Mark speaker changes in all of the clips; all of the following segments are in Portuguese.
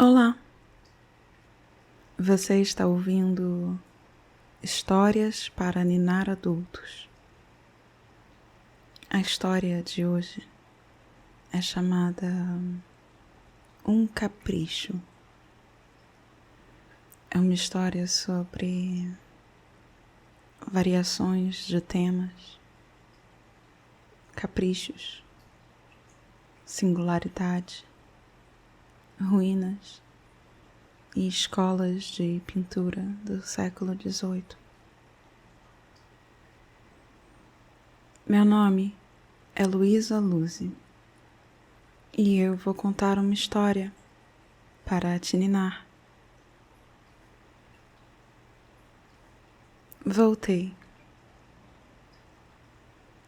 Speaker 1: Olá, você está ouvindo Histórias para Ninar Adultos. A história de hoje é chamada Um Capricho. É uma história sobre variações de temas, caprichos, singularidade, ruínas e escolas de pintura do século XVIII. Meu nome é Luísa Luzi e eu vou contar uma história para te ninar. Voltei.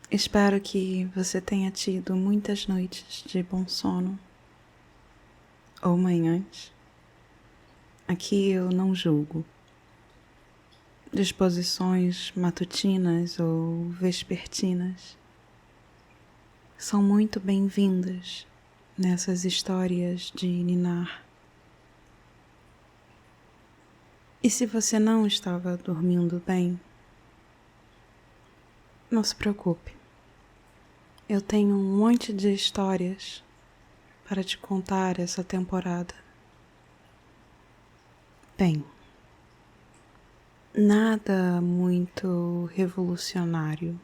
Speaker 1: Espero que você tenha tido muitas noites de bom sono ou manhãs. Aqui eu não julgo. Disposições matutinas ou vespertinas são muito bem-vindas nessas histórias de ninar. E se você não estava dormindo bem, não se preocupe. Eu tenho um monte de histórias para te contar essa temporada. Bem, nada muito revolucionário,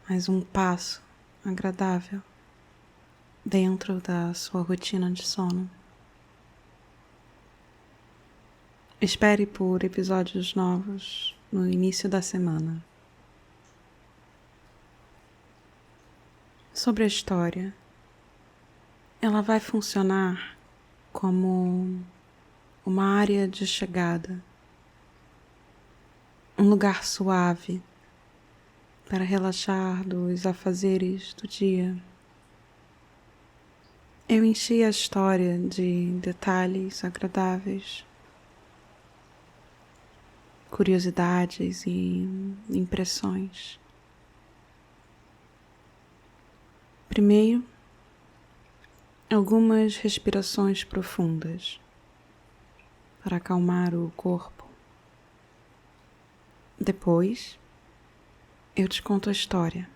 Speaker 1: mas um passo agradável dentro da sua rotina de sono. Espere por episódios novos no início da semana. Sobre a história, ela vai funcionar como uma área de chegada, um lugar suave para relaxar dos afazeres do dia. Eu enchi a história de detalhes agradáveis, curiosidades e impressões. Primeiro, algumas respirações profundas para acalmar o corpo. Depois, eu te conto a história.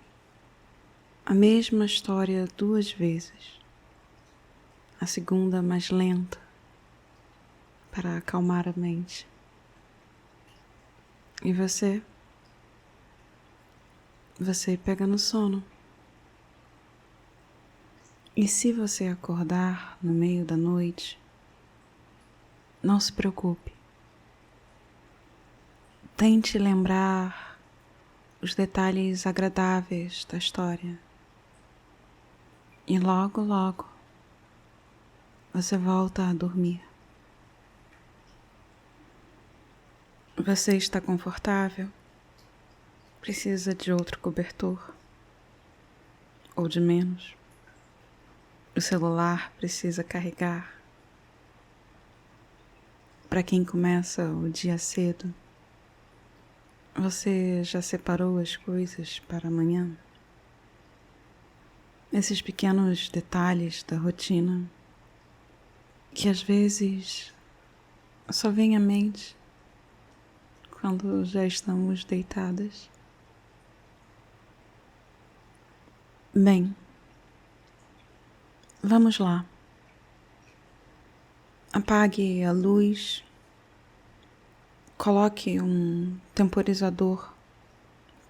Speaker 1: A mesma história 2 vezes. A segunda mais lenta, para acalmar a mente. E você pega no sono. E se você acordar no meio da noite, não se preocupe. Tente lembrar os detalhes agradáveis da história. E logo, logo, você volta a dormir. Você está confortável? Precisa de outro cobertor? Ou de menos? O celular precisa carregar? Para quem começa o dia cedo, você já separou as coisas para amanhã? Esses pequenos detalhes da rotina que às vezes só vêm à mente quando já estamos deitadas. Bem, vamos lá. Apague a luz, coloque um temporizador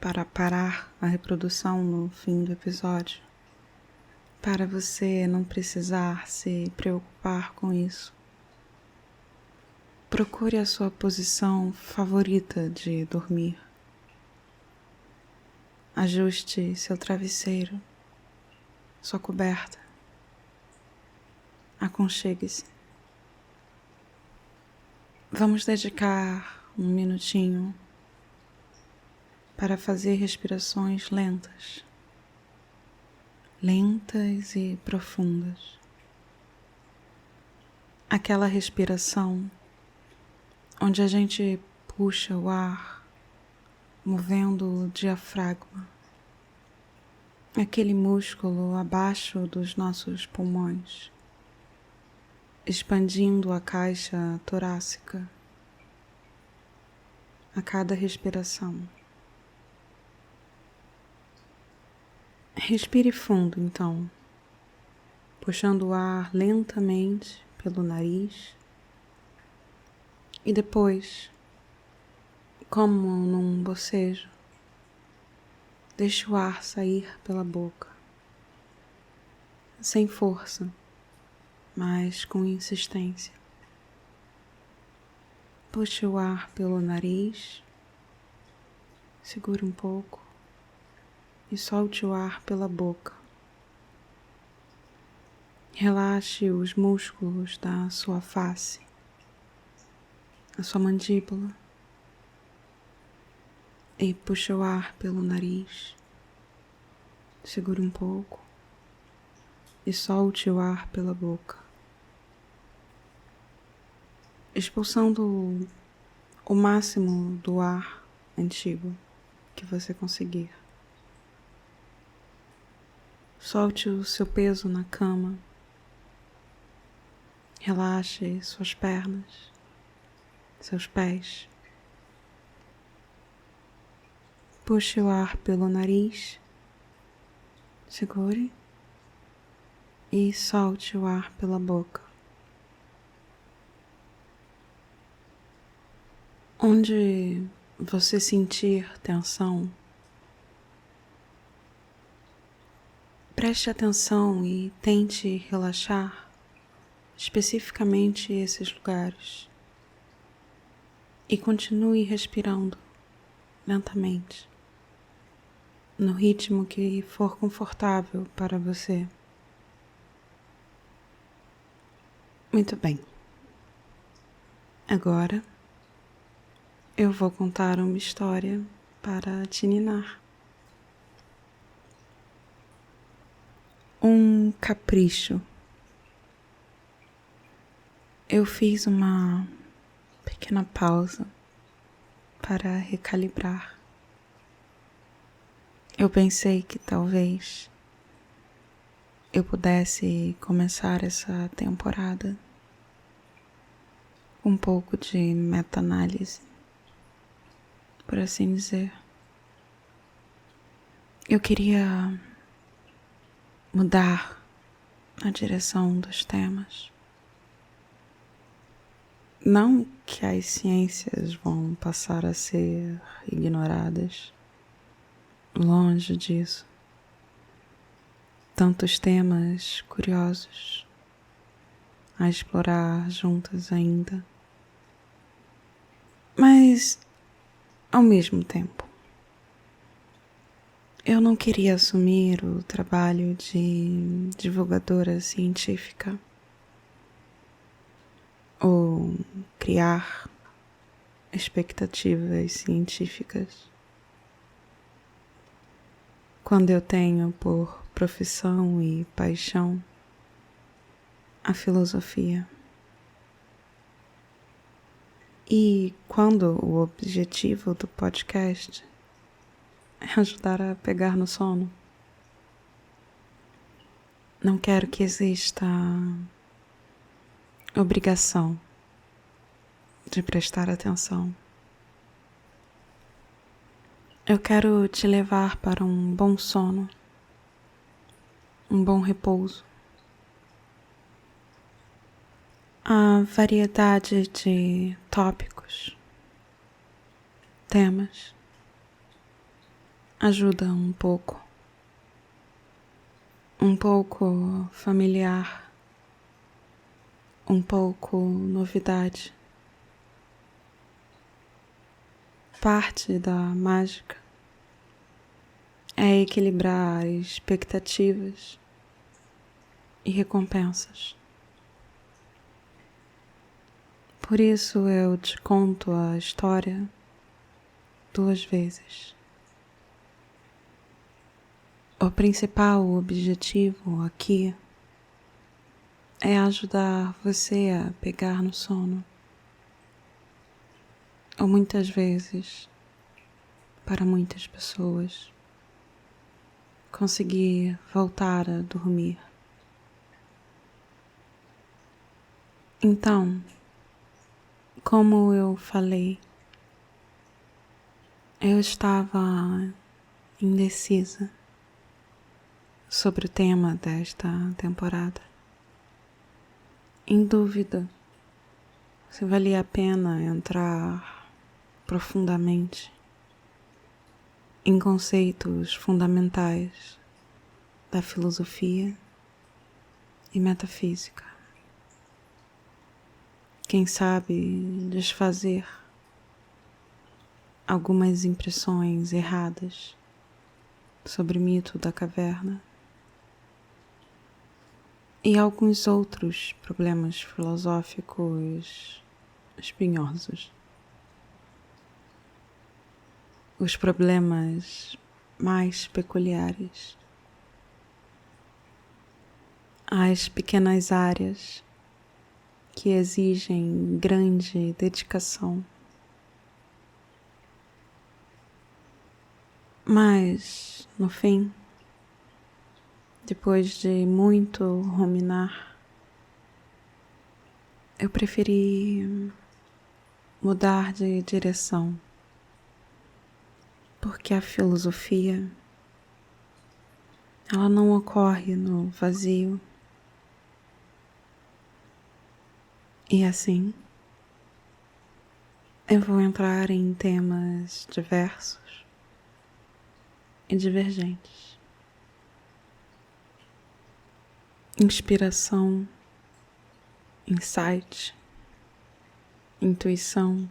Speaker 1: para parar a reprodução no fim do episódio, para você não precisar se preocupar com isso. Procure a sua posição favorita de dormir. Ajuste seu travesseiro, sua coberta. Aconchegue-se. Vamos dedicar um minutinho para fazer respirações lentas e profundas. Aquela respiração onde a gente puxa o ar, movendo o diafragma, aquele músculo abaixo dos nossos pulmões. expandindo a caixa torácica a cada respiração. Respire fundo, então, puxando o ar lentamente pelo nariz e depois, como num bocejo, deixe o ar sair pela boca, sem força, mas com insistência. Puxe o ar pelo nariz, segure um pouco e solte o ar pela boca. Relaxe os músculos da sua face, a sua mandíbula, e puxe o ar pelo nariz, segure um pouco e solte o ar pela boca, expulsando o máximo do ar antigo que você conseguir. Solte o seu peso na cama, relaxe suas pernas, seus pés. Puxe o ar pelo nariz, segure e solte o ar pela boca. Onde você sentir tensão, preste atenção e tente relaxar especificamente esses lugares. E continue respirando lentamente, no ritmo que for confortável para você. Muito bem. Agora eu vou contar uma história para te ninar. Um capricho. Eu fiz uma pequena pausa para recalibrar. Eu pensei que talvez eu pudesse começar essa temporada com um pouco de meta-análise, por assim dizer. Eu queria mudar a direção dos temas. Não que as ciências vão passar a ser ignoradas, longe disso. Tantos temas curiosos a explorar juntas ainda. Mas, ao mesmo tempo, eu não queria assumir o trabalho de divulgadora científica ou criar expectativas científicas quando eu tenho por profissão e paixão a filosofia. E quando o objetivo do podcast é ajudar a pegar no sono, não quero que exista obrigação de prestar atenção. Eu quero te levar para um bom sono, um bom repouso. A variedade de tópicos, temas, ajuda um pouco familiar, um pouco novidade. Parte da mágica é equilibrar expectativas e recompensas. Por isso eu te conto a história 2 vezes. O principal objetivo aqui é ajudar você a pegar no sono. Ou muitas vezes, para muitas pessoas, conseguir voltar a dormir. Então, como eu falei, eu estava indecisa sobre o tema desta temporada, em dúvida se valia a pena entrar profundamente em conceitos fundamentais da filosofia e metafísica. Quem sabe desfazer algumas impressões erradas sobre o mito da caverna e alguns outros problemas filosóficos espinhosos. Os problemas mais peculiares, as pequenas áreas que exigem grande dedicação. Mas, no fim, depois de muito ruminar, eu preferi mudar de direção, porque a filosofia, ela não ocorre no vazio. E assim, eu vou entrar em temas diversos e divergentes. Inspiração, insight, intuição,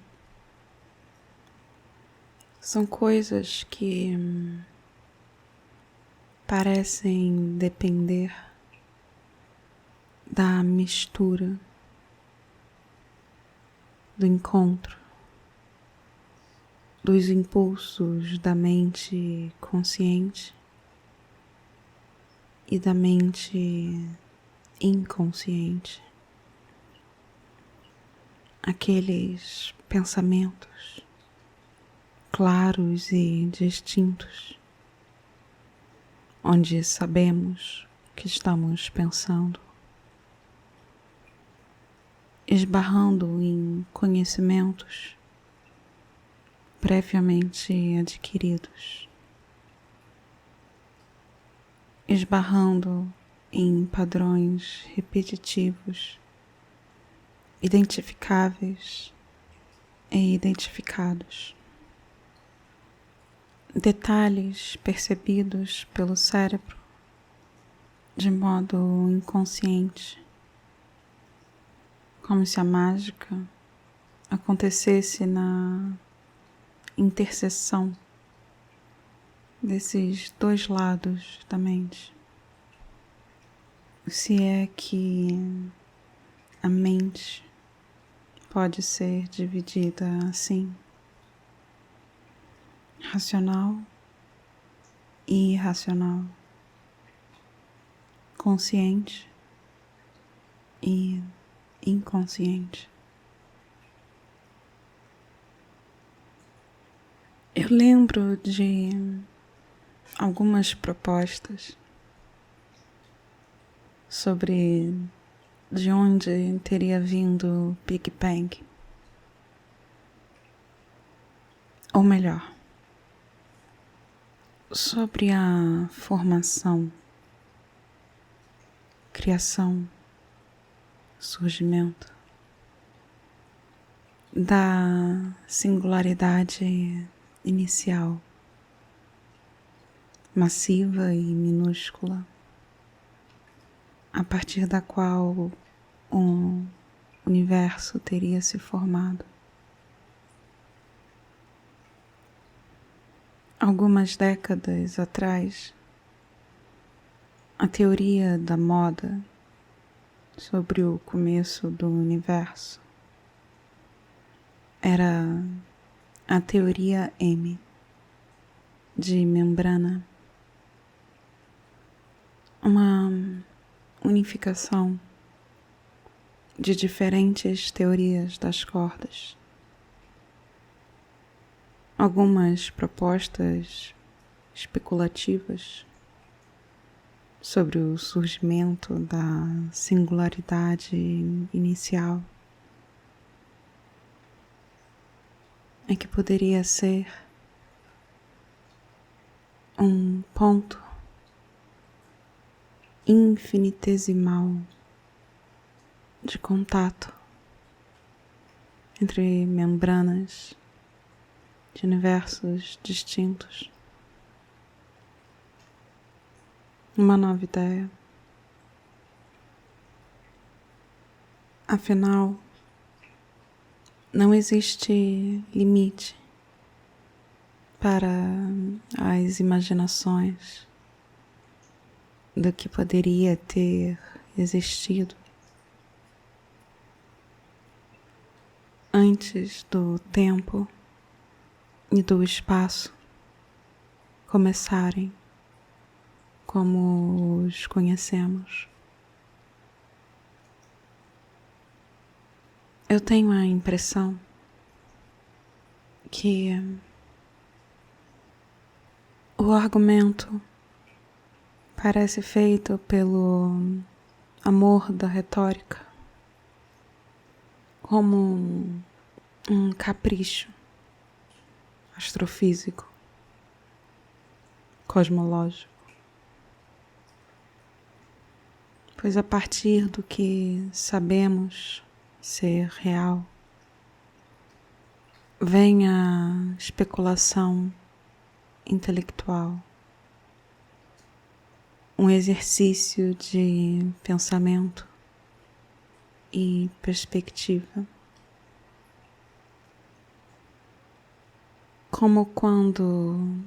Speaker 1: são coisas que parecem depender da mistura, do encontro, dos impulsos da mente consciente e da mente inconsciente. Aqueles pensamentos claros e distintos, onde sabemos o que estamos pensando, esbarrando em conhecimentos previamente adquiridos, esbarrando em padrões repetitivos, identificáveis e identificados, detalhes percebidos pelo cérebro de modo inconsciente, como se a mágica acontecesse na interseção desses dois lados da mente. Se é que a mente pode ser dividida assim: racional e irracional, consciente e inconsciente. Eu lembro de algumas propostas sobre de onde teria vindo o Big Bang. Ou melhor, sobre a formação, criação, surgimento da singularidade inicial, massiva e minúscula, a partir da qual o universo teria se formado. Algumas décadas atrás, a teoria da moda sobre o começo do universo era a teoria M, de membrana, uma unificação de diferentes teorias das cordas. Algumas propostas especulativas sobre o surgimento da singularidade inicial, é que poderia ser um ponto infinitesimal de contato entre membranas de universos distintos. Uma nova ideia. Afinal, não existe limite para as imaginações do que poderia ter existido antes do tempo e do espaço começarem como os conhecemos. Eu tenho a impressão que o argumento parece feito pelo amor da retórica como um capricho astrofísico, cosmológico. Pois a partir do que sabemos ser real, vem a especulação intelectual, um exercício de pensamento e perspectiva. Como quando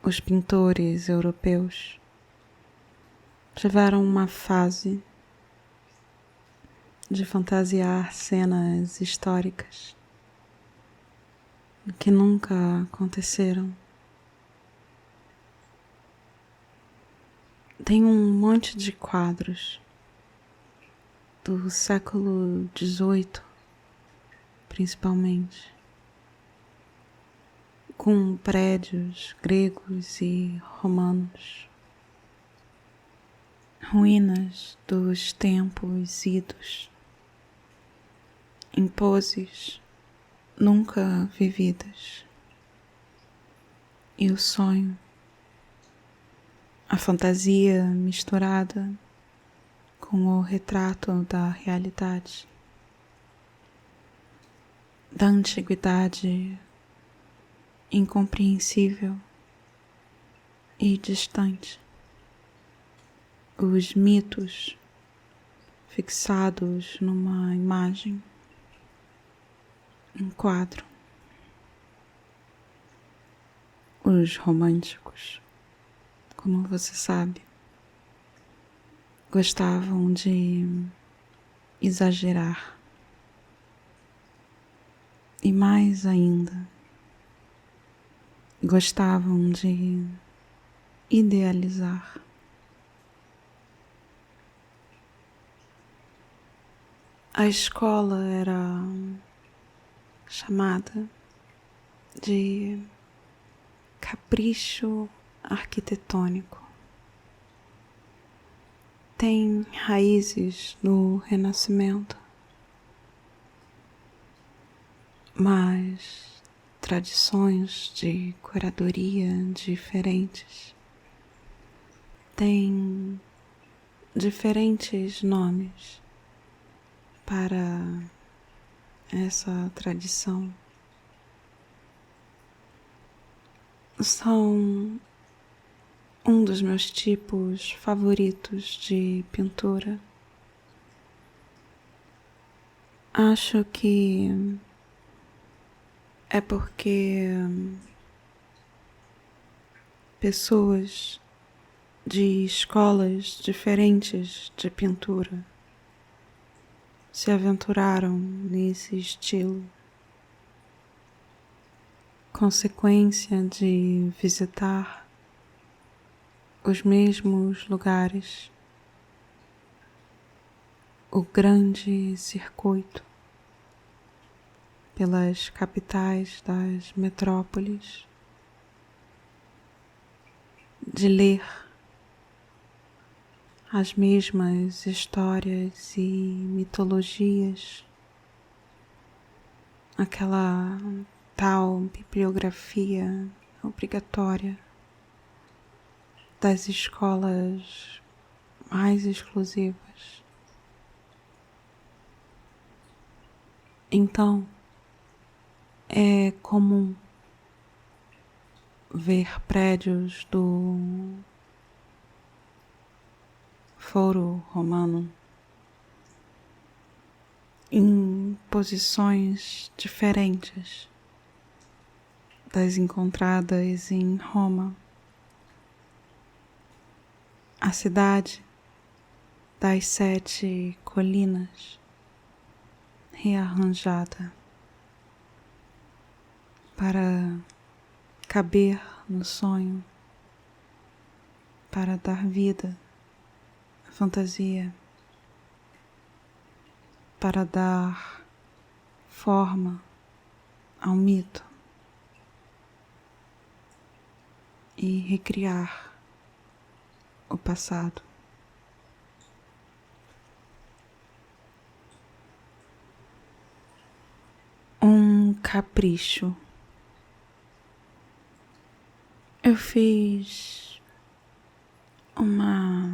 Speaker 1: os pintores europeus tiveram uma fase de fantasiar cenas históricas que nunca aconteceram. Tem um monte de quadros do século XVIII, principalmente, com prédios gregos e romanos, ruínas dos tempos idos, em poses nunca vividas, e o sonho, a fantasia misturada com o retrato da realidade, da antiguidade incompreensível e distante, os mitos fixados numa imagem, um quadro. Os românticos, como você sabe, gostavam de exagerar e, mais ainda, gostavam de idealizar. A escola era chamada de capricho arquitetônico. Tem raízes no Renascimento, mas tradições de curadoria diferentes têm diferentes nomes para essa tradição. São um dos meus tipos favoritos de pintura. Acho que é porque pessoas de escolas diferentes de pintura se aventuraram nesse estilo, consequência de visitar os mesmos lugares, o grande circuito pelas capitais das metrópoles, de ler as mesmas histórias e mitologias, aquela tal bibliografia obrigatória das escolas mais exclusivas. Então, é comum ver prédios do Foro Romano em posições diferentes das encontradas em Roma. A cidade das 7 colinas, rearranjada para caber no sonho, para dar vida à fantasia, para dar forma ao mito e recriar o passado. Um capricho. Eu fiz uma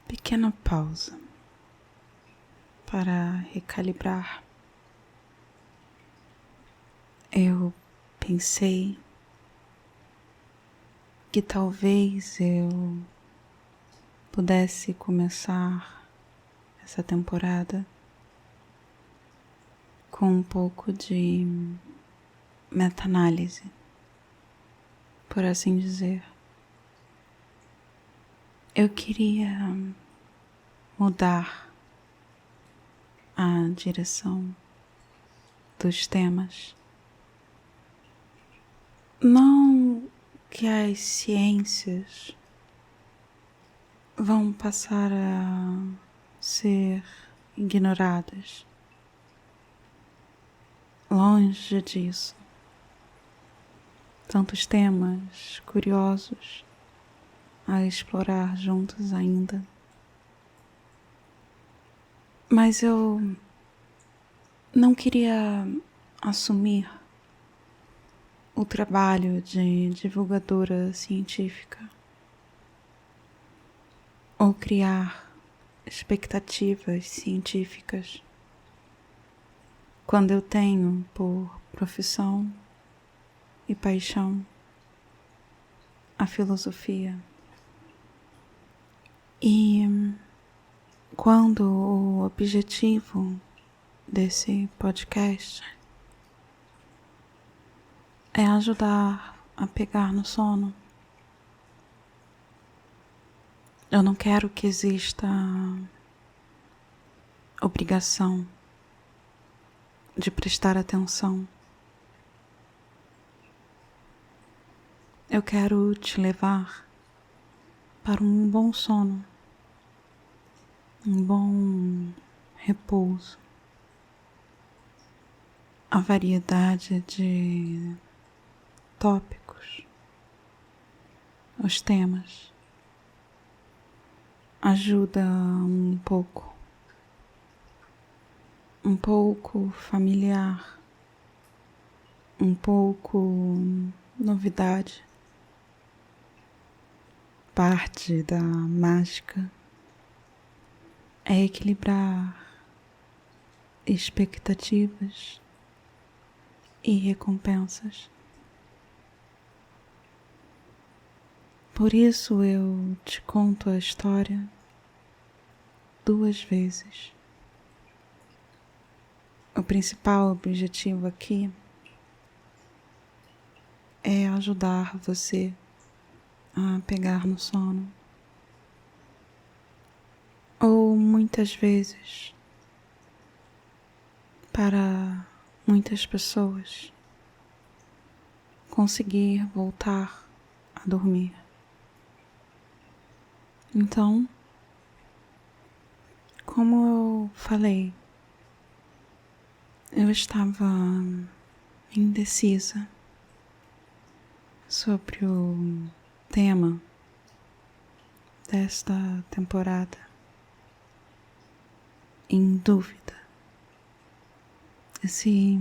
Speaker 1: pequena pausa para recalibrar. Eu pensei que talvez eu pudesse começar essa temporada com um pouco de meta-análise, por assim dizer. Eu queria mudar a direção dos temas. Não que as ciências vão passar a ser ignoradas. Longe disso. Tantos temas curiosos a explorar juntos ainda. Mas eu não queria assumir o trabalho de divulgadora científica ou criar expectativas científicas quando eu tenho por profissão e paixão a filosofia. E quando o objetivo desse podcast é ajudar a pegar no sono, eu não quero que exista obrigação de prestar atenção. Eu quero te levar para um bom sono, um bom repouso. A variedade de tópicos, os temas, ajuda um pouco familiar, um pouco novidade. Parte da mágica é equilibrar expectativas e recompensas. Por isso eu te conto a história 2 vezes. O principal objetivo aqui é ajudar você a pegar no sono. Ou muitas vezes, para muitas pessoas, conseguir voltar a dormir. Então, como eu falei, eu estava indecisa sobre o tema desta temporada em dúvida se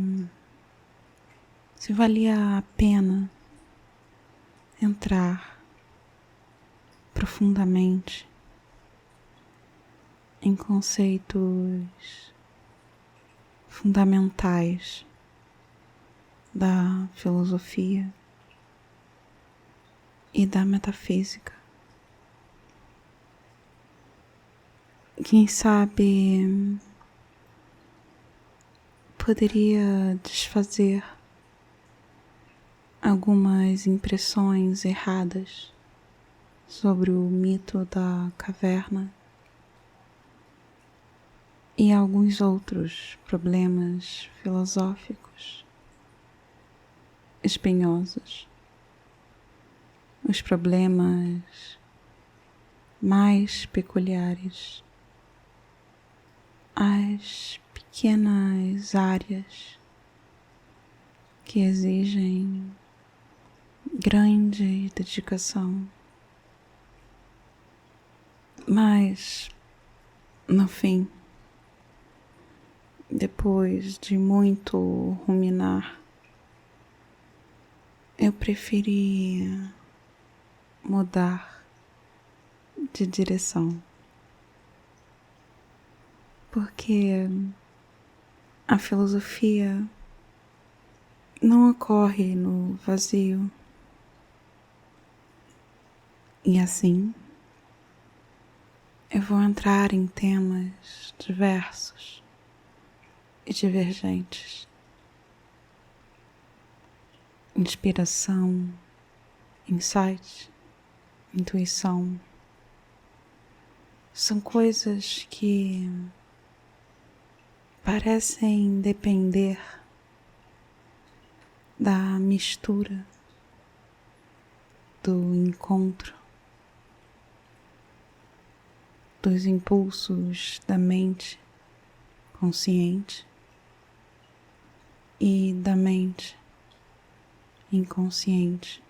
Speaker 1: valia a pena entrar profundamente em conceitos fundamentais da filosofia e da metafísica. Quem sabe poderia desfazer algumas impressões erradas sobre o mito da caverna e alguns outros problemas filosóficos espinhosos, os problemas mais peculiares, as pequenas áreas que exigem grande dedicação, mas no fim, depois de muito ruminar, eu preferi mudar de direção, porque a filosofia não ocorre no vazio. E assim, eu vou entrar em temas diversos e divergentes. Inspiração, insight, intuição. São coisas que parecem depender da mistura, do encontro, dos impulsos da mente consciente e da mente inconsciente.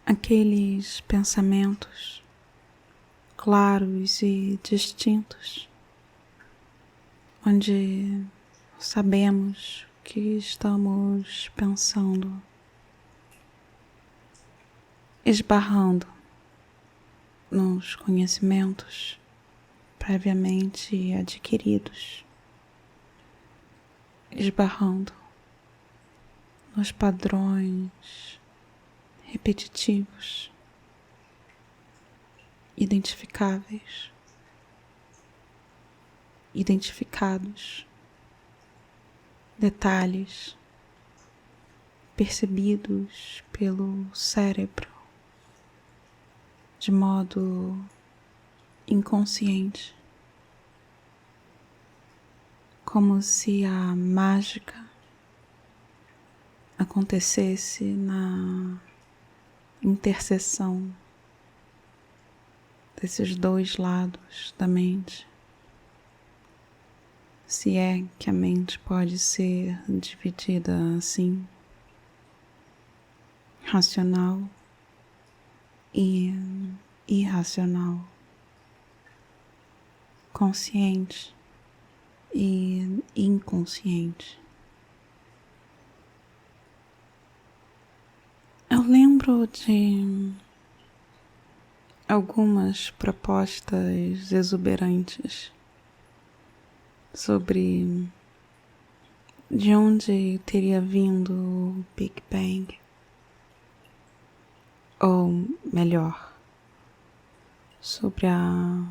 Speaker 1: Aqueles pensamentos claros e distintos, onde sabemos o que estamos pensando, esbarrando nos conhecimentos previamente adquiridos, esbarrando nos padrões repetitivos, identificáveis, identificados, detalhes percebidos pelo cérebro de modo inconsciente, como se a mágica acontecesse na interseção desses dois lados da mente, se é que a mente pode ser dividida assim, racional e irracional, consciente e inconsciente. Eu lembro de algumas propostas exuberantes sobre de onde teria vindo o Big Bang, ou melhor, sobre a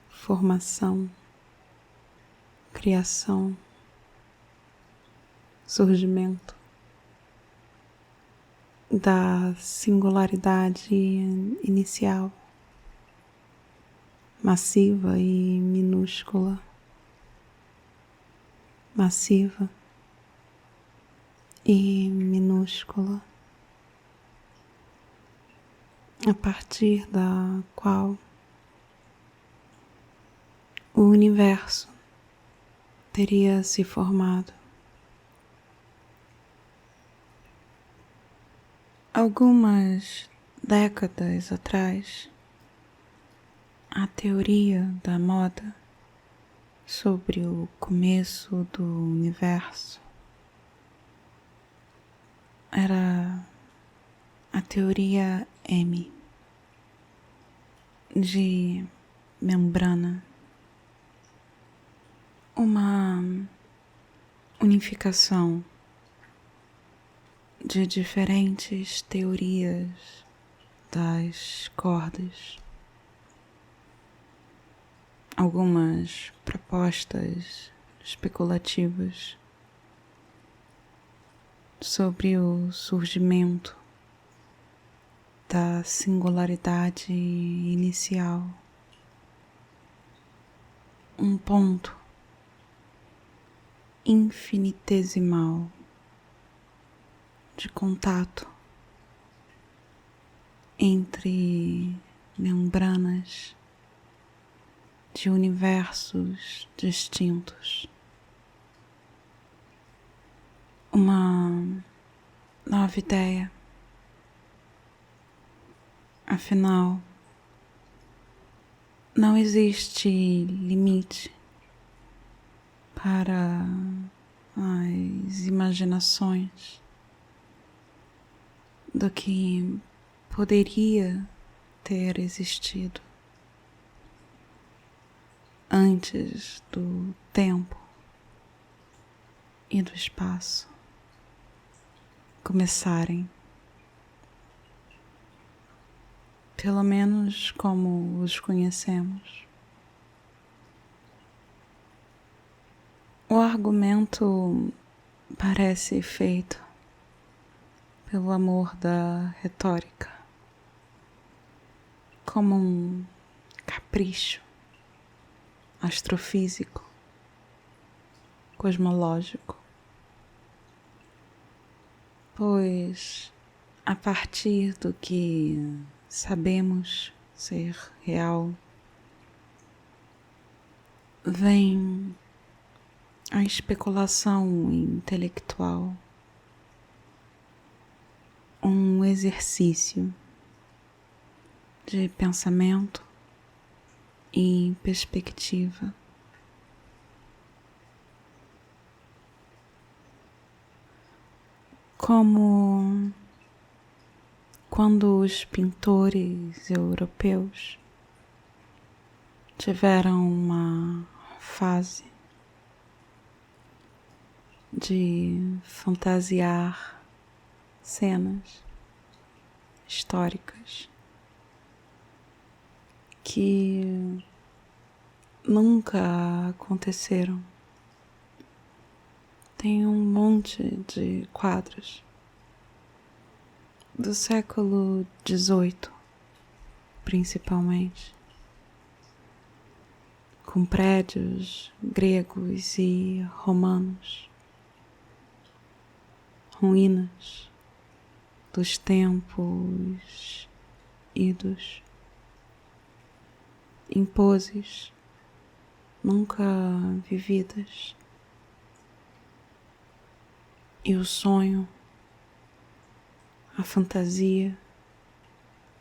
Speaker 1: formação, criação, surgimento da singularidade inicial, massiva e minúscula, massiva e minúscula, a partir da qual o universo teria se formado. Algumas décadas atrás, a teoria da moda sobre o começo do universo era a teoria M, de membrana, uma unificação de diferentes teorias das cordas, algumas propostas especulativas sobre o surgimento da singularidade inicial, um ponto infinitesimal de contato entre membranas de universos distintos. Uma nova ideia. Afinal, não existe limite para as imaginações do que poderia ter existido antes do tempo e do espaço começarem, pelo menos como os conhecemos. O argumento parece feito pelo amor da retórica, como um capricho astrofísico, cosmológico, pois a partir do que sabemos ser real, vem a especulação intelectual, um exercício de pensamento e perspectiva. Como quando os pintores europeus tiveram uma fase de fantasiar cenas históricas que nunca aconteceram. Tem um monte de quadros do século XVIII, principalmente, com prédios gregos e romanos, ruínas dos tempos idos, em poses nunca vividas. E o sonho, a fantasia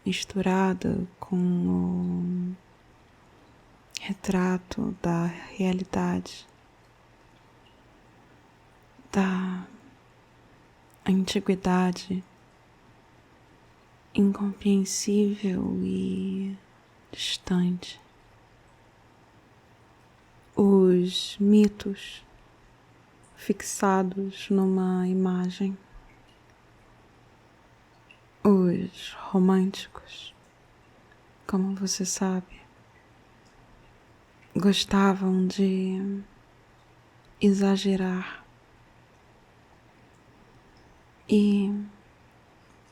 Speaker 1: misturada com o retrato da realidade, da antiguidade incompreensível e distante. Os mitos fixados numa imagem. Os românticos, como você sabe, gostavam de exagerar e,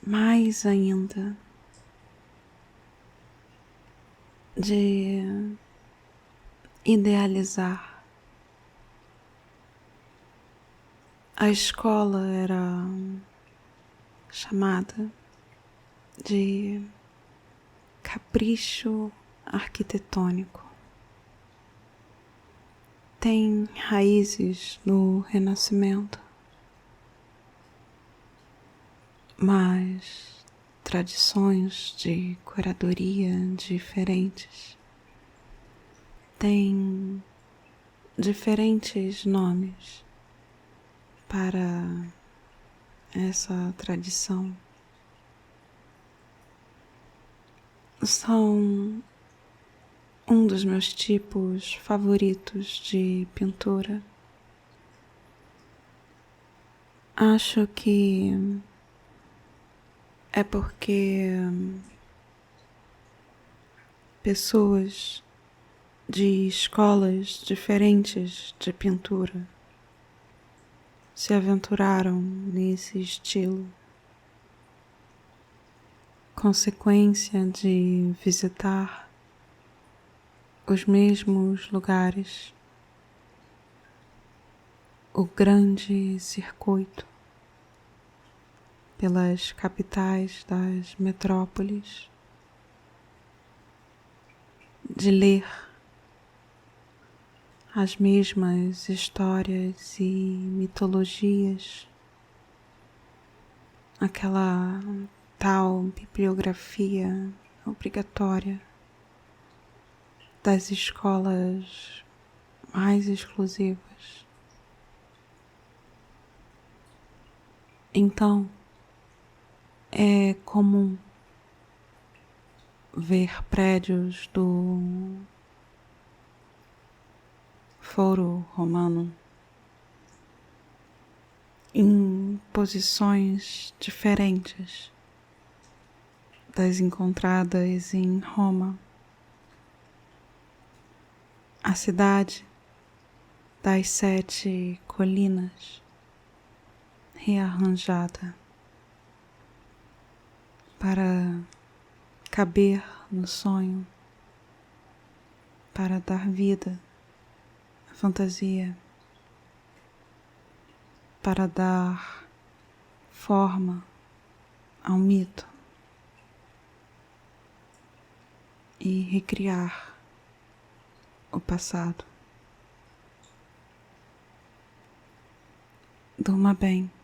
Speaker 1: mais ainda, de idealizar. A escola era chamada de capricho arquitetônico. Tem raízes no Renascimento, mas tradições de curadoria diferentes têm diferentes nomes para essa tradição. São um dos meus tipos favoritos de pintura. Acho que é porque pessoas de escolas diferentes de pintura se aventuraram nesse estilo, consequência de visitar os mesmos lugares, o grande circuito pelas capitais das metrópoles, de ler as mesmas histórias e mitologias, aquela tal bibliografia obrigatória das escolas mais exclusivas. Então, é comum ver prédios do Foro Romano em posições diferentes das encontradas em Roma. A cidade das 7 colinas, rearranjada para caber no sonho, para dar vida à fantasia, para dar forma ao mito e recriar o passado. Durma bem.